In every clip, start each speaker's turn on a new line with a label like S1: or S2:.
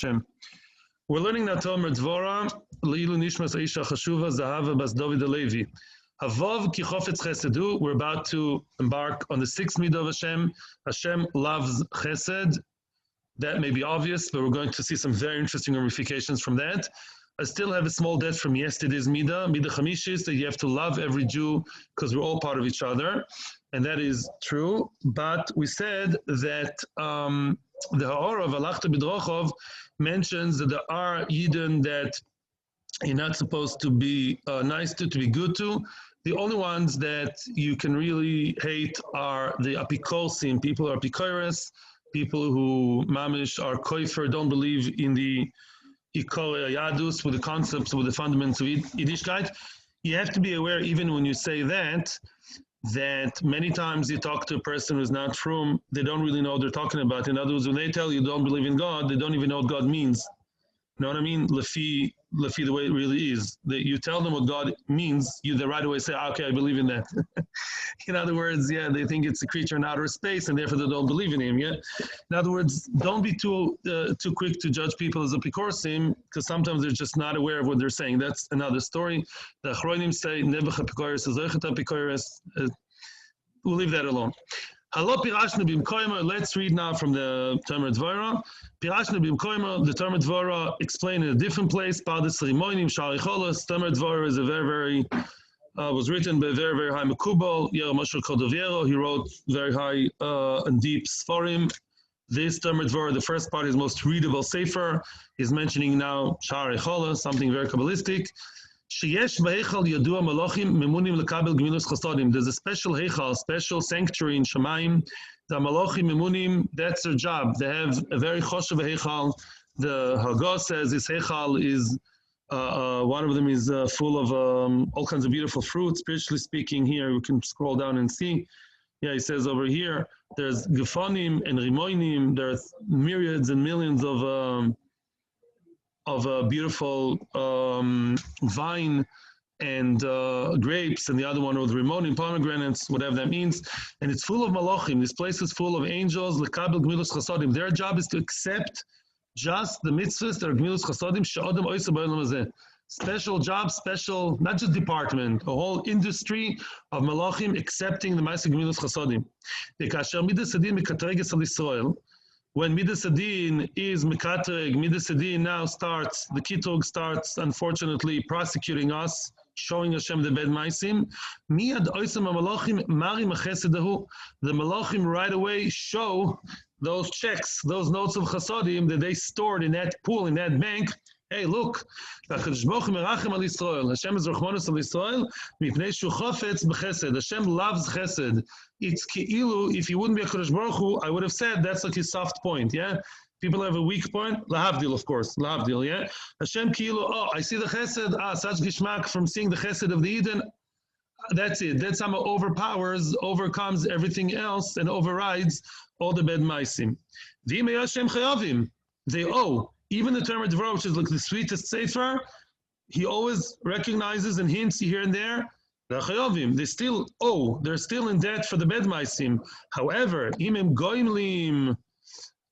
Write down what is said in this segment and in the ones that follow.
S1: Hashem. We're learning now Devorah, Leilu Nishmas Aisha Chashuva Zahava Bas David Alevi. Havav Ki Chofetz Chesedu. We're about to embark on the sixth midah of Hashem. Hashem loves Chesed. That may be obvious, but we're going to see some very interesting ramifications from that. I still have a small debt from yesterday's midah chamishis, that you have to love every Jew because we're all part of each other, and that is true. But we said that the Ha'or of Alachta B'Drochov mentions that there are Yidden that you're not supposed to be nice to be good to. The only ones that you can really hate are the apikorsim, people who are apikoros, people who mamish are koifer, don't believe in the ikor yadus, with the concepts, with the fundamentals of Yiddishkeit. You have to be aware, even when you say that many times you talk to a person who's not from, they don't really know what they're talking about. In other words, when they tell you don't believe in God, they don't even know what God means. You know what I mean? Lefi the way it really is. That you tell them what God means, they right away say, okay, I believe in that. In other words, they think it's a creature in outer space, and therefore they don't believe in him. In other words, don't be too quick to judge people as apikorsim, because sometimes they're just not aware of what they're saying. That's another story. The Achronim say, Nebuch apikoros, Zochet apikoros. We'll leave that alone. Let's read now from the Talmud Devorah. The Talmud Devorah explained in a different place. Talmud Devorah is a very was written by a very, very high Mekubal, Moshe Cordovero. He wrote very high and deep Sforim. This Talmud Devorah, the first part, is most readable Sefer. He's mentioning now Sha'arei Chola, something very Kabbalistic. There's a special heichal, special sanctuary in Shemaim. The Malachim Memunim, that's their job. They have a very choshev heichal. The Haggadah says this heichal is, one of them is full of all kinds of beautiful fruits. Spiritually speaking, here we can scroll down and see. He says over here, there's Gefonim and Rimoinim. There's myriads and millions of beautiful vine and grapes, and the other one with Rimonim, pomegranates, whatever that means. And it's full of malachim. This place is full of angels. Lekabel gmilos chasadim. Their job is to accept just the mitzvahs that are gmilos chasadim. She'odem oisa ba'olam hazeh. Special job, special, not just department, a whole industry of malachim accepting the ma'aseh gmilos chasadim. Dekasher midas adin mikatreges al Yisrael. When Midas Adin is Mekatreg, Midas Adin now starts, the Kitog starts, unfortunately, prosecuting us, showing Hashem the bad maisim. Miyad oisam ha-malachim marim ha-chesedahu. The malachim right away show those checks, those notes of chasadim that they stored in that pool, in that bank. Hey, look, Hashem is Rachmanus al Yisrael, mipnei shu chofetz b'chesed. Hashem loves chesed. It's ki'ilu, if he wouldn't be a Kadosh Baruch Hu, I would have said that's like his soft point, People have a weak point, lahavdil, of course, lahavdil, Hashem ki'ilu, I see the chesed, such gishmak from seeing the chesed of the Eden. That's it. That somehow overcomes everything else and overrides all the bad maisim. V'imei Hashem chayavim, they owe. Even the Talmud Devorah, which is like the sweetest sefer, he always recognizes and hints here and there. They still owe. They're still in debt for the bed maisim. However, imem goimlim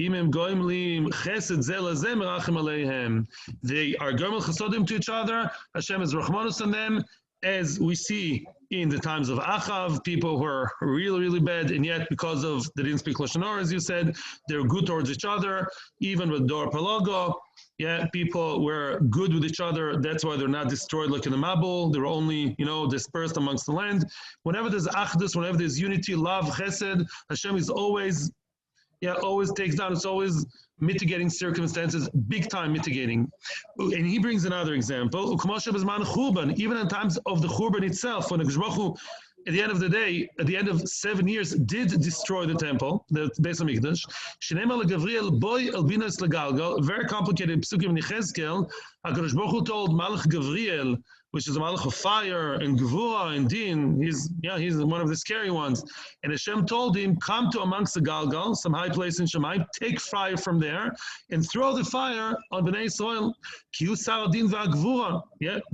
S1: chesed zel hazeh merachim aleihem. They are gomel chasodim to each other. Hashem is rachmanus on them, as we see in the times of Achav, people who are really, really bad, and yet because of they didn't speak Lashon Hara, as you said, they're good towards each other. Even with Dor Palago, people were good with each other. That's why they're not destroyed like in the Mabul. They're only, dispersed amongst the land. Whenever there's Achdus, whenever there's unity, love, Chesed, Hashem is always takes down. It's always mitigating circumstances, big time mitigating. And he brings another example. Even in times of the Churban itself, when the Baruch Hu, at the end of the day, at the end of 7 years, did destroy the temple, the Beis HaMikdash. Very complicated psukim in Yechezkel. HaKadosh Baruch Hu told Malach Gavriel, which is a malach of fire and Gevurah and Din. He's one of the scary ones. And Hashem told him, come to amongst the Galgal, some high place in Shemaim, take fire from there, and throw the fire on Bnei Yisrael. Ki hu sar Din v'Gevurah.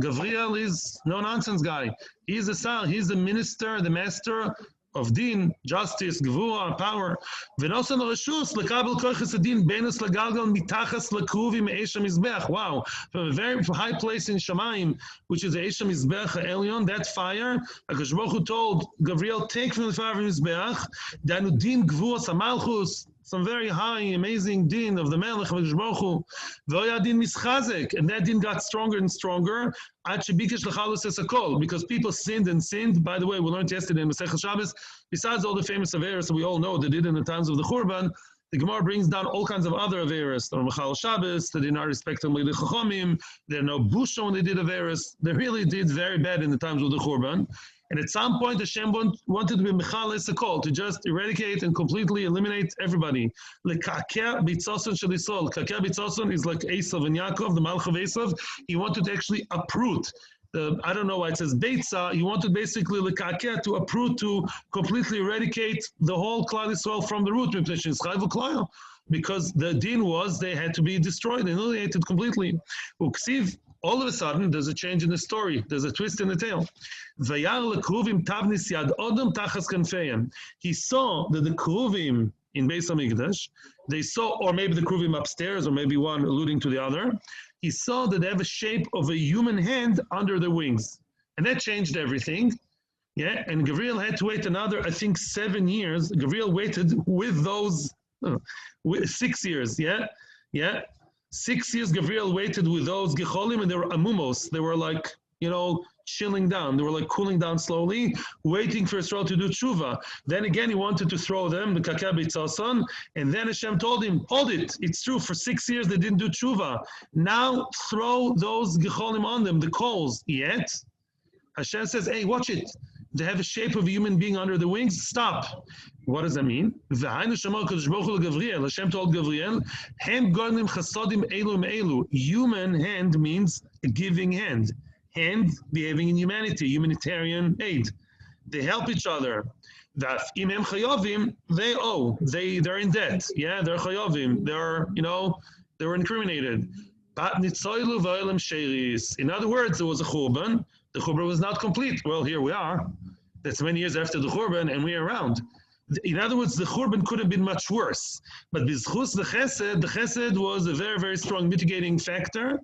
S1: Gavriel is no nonsense guy. He's the minister, the master of din, justice, gvura, power. V'nosan reshus lekabel koiches adin benus legalgal mitachas lekruvi me'esh hamizbeach. Wow, from a very high place in Shamayim, which is the Eish hamizbeach ha'elyon, that fire, HaKadosh Baruch Hu told Gabriel, take from the fire of Mizbeach, danu din gvuras hamalchus, some very high, amazing din of the Melech HaKadosh Baruch Hu. V'oya din mischazek, and that din got stronger and stronger, ad shebikesh lechalus es hakol, because people sinned and sinned. By the way, we learned yesterday in Masechah Shabbos, besides all the famous averos that we all know they did in the times of the Churban, the Gemara brings down all kinds of other averos. Or Mechal Shabbos, they did not respect them like the Chachomim, there are no busha when they did averos. They really did very bad in the times of the Churban. And at some point, Hashem wanted to be Mechal Esakol, to just eradicate and completely eliminate everybody. Lekakeh bitzoson shel Yisrael. Kakeh bitzoson is like Esav and Yaakov, the Malach of Esav. He wanted to actually uproot. I don't know why it says Beitza. He wanted basically Lekakeh, to uproot, to completely eradicate the whole Klal Yisrael from the root. Because the din was they had to be destroyed, annihilated completely. Uksiv, all of a sudden, there's a change in the story. There's a twist in the tale. He saw that the Kruvim in Beis HaMikdash, they saw, or maybe the Kruvim upstairs, or maybe one alluding to the other, he saw that they have a shape of a human hand under their wings. And that changed everything. Yeah, and Gabriel had to wait another, I think, 7 years. Gabriel waited with those, 6 years, yeah. 6 years Gabriel waited with those gecholim, and they were amumos. They were like, chilling down. They were like cooling down slowly, waiting for Israel to do tshuva. Then again, he wanted to throw them, the kakeh bitzason, and then Hashem told him, hold it, it's true, for 6 years they didn't do tshuva. Now throw those gecholim on them, the coals. Yet, Hashem says, hey, watch it. They have a shape of a human being under the wings. Stop. What does that mean? Hashem told Gabriel, human hand means a giving hand. Hand behaving in humanity, humanitarian aid. They help each other. They're in debt. Yeah, they're chayovim. They were incriminated. In other words, there was a churban. The churban was not complete. Well, here we are. That's many years after the churban, and we are around. In other words, the churban could have been much worse. But bizchus the chesed was a very, very strong mitigating factor.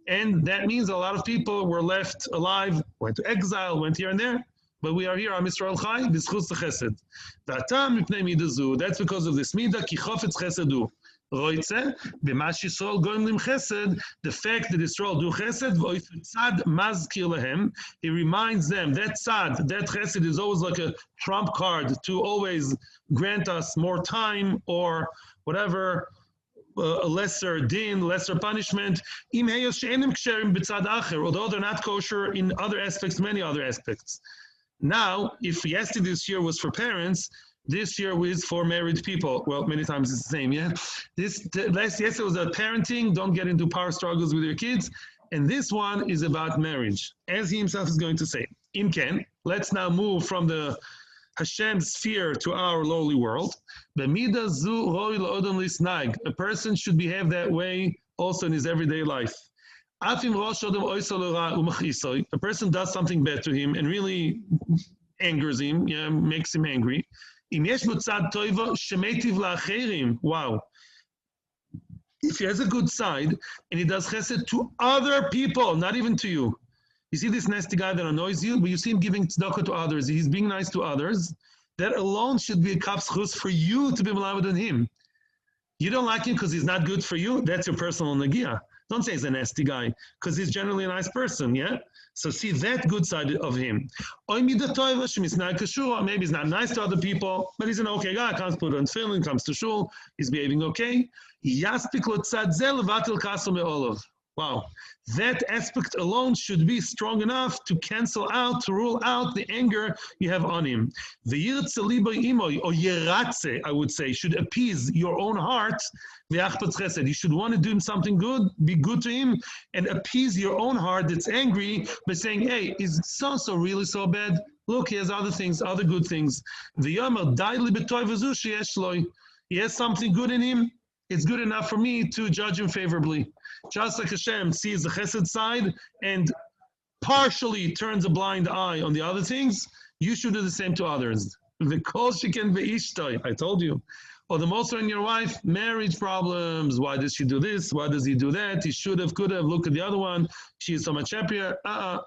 S1: And that means a lot of people were left alive, went to exile, went here and there. But we are here, Am Yisrael Chai, bizchus the chesed. That's because of this midah, ki chofetz chesedu. The fact that Israel do chesed, he reminds them that chesed is always like a trump card to always grant us more time or whatever, a lesser din, lesser punishment, although they're not kosher in other aspects, many other aspects. Now, if yesterday this year was for parents, this year is for married people. Well, many times it's the same, yeah? Yesterday was about parenting, don't get into power struggles with your kids. And this one is about marriage, as he himself is going to say. Imken, let's now move from the Hashem sphere to our lowly world. A person should behave that way also in his everyday life. A person does something bad to him and really angers him, yeah, makes him angry. Wow. If he has a good side and he does chesed to other people, not even to you. You see this nasty guy that annoys you, but you see him giving tzedakah to others, he's being nice to others, that alone should be a kapschus for you to be beloved in him. You don't like him because he's not good for you, that's your personal nagia. Don't say he's a nasty guy, because he's generally a nice person, yeah? So see that good side of him. Maybe he's not nice to other people, but he's an okay guy, comes to put on tefillin, comes to shul, he's behaving okay. Wow. That aspect alone should be strong enough to cancel out, to rule out the anger you have on him. The yirtze liboy imoy, or yeratze, I would say, should appease your own heart. You should want to do him something good, be good to him, and appease your own heart that's angry by saying, hey, is so really so bad? Look, he has other things, other good things. He has something good in him. It's good enough for me to judge him favorably. Just like Hashem sees the chesed side and partially turns a blind eye on the other things, you should do the same to others. The call she can be ishtoi. I told you. Or the most in your wife, marriage problems. Why does she do this? Why does he do that? He should have, could have. Look at the other one. She is so much happier.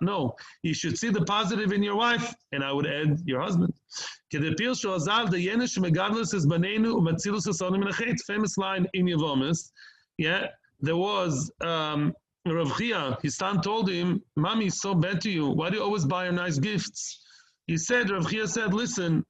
S1: No. You should see the positive in your wife, and I would add your husband. Famous line in Yevomis. Yeah, there was Rav Chia. His son told him, "Mommy is so bad to you. Why do you always buy her nice gifts?" He said, Rav Chia said, "Listen,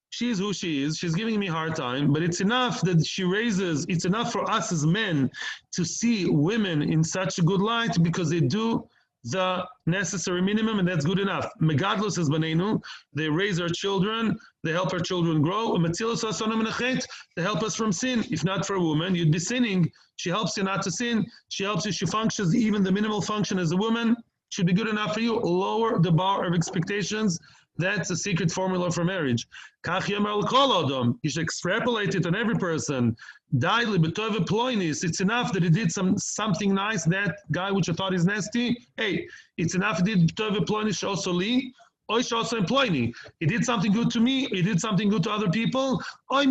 S1: she's who she is. She's giving me a hard time, but it's enough that she raises, it's enough for us as men to see women in such a good light because they do the necessary minimum, and that's good enough. Megadlos as banenu, they raise our children, they help our children grow. They help us from sin. If not for a woman, you'd be sinning. She helps you not to sin. She helps you, she functions, even the minimal function as a woman should be good enough for you. Lower the bar of expectations. That's a secret formula for marriage. You should extrapolate it on every person. It's enough that he did something nice, that guy which I thought is nasty. Hey, it's enough he did also li. Also employ me. He did something good to me. He did something good to other people. Or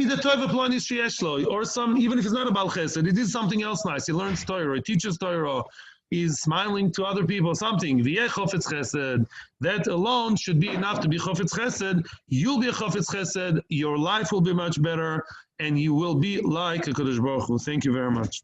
S1: some, even if it's not about chesed, he did something else nice. He learns Torah, he teaches Torah. He's smiling to other people, something. That alone should be enough to be chofetz chesed. You'll be a chofetz chesed. Your life will be much better, and you will be like a Kadosh Baruch Hu. Thank you very much.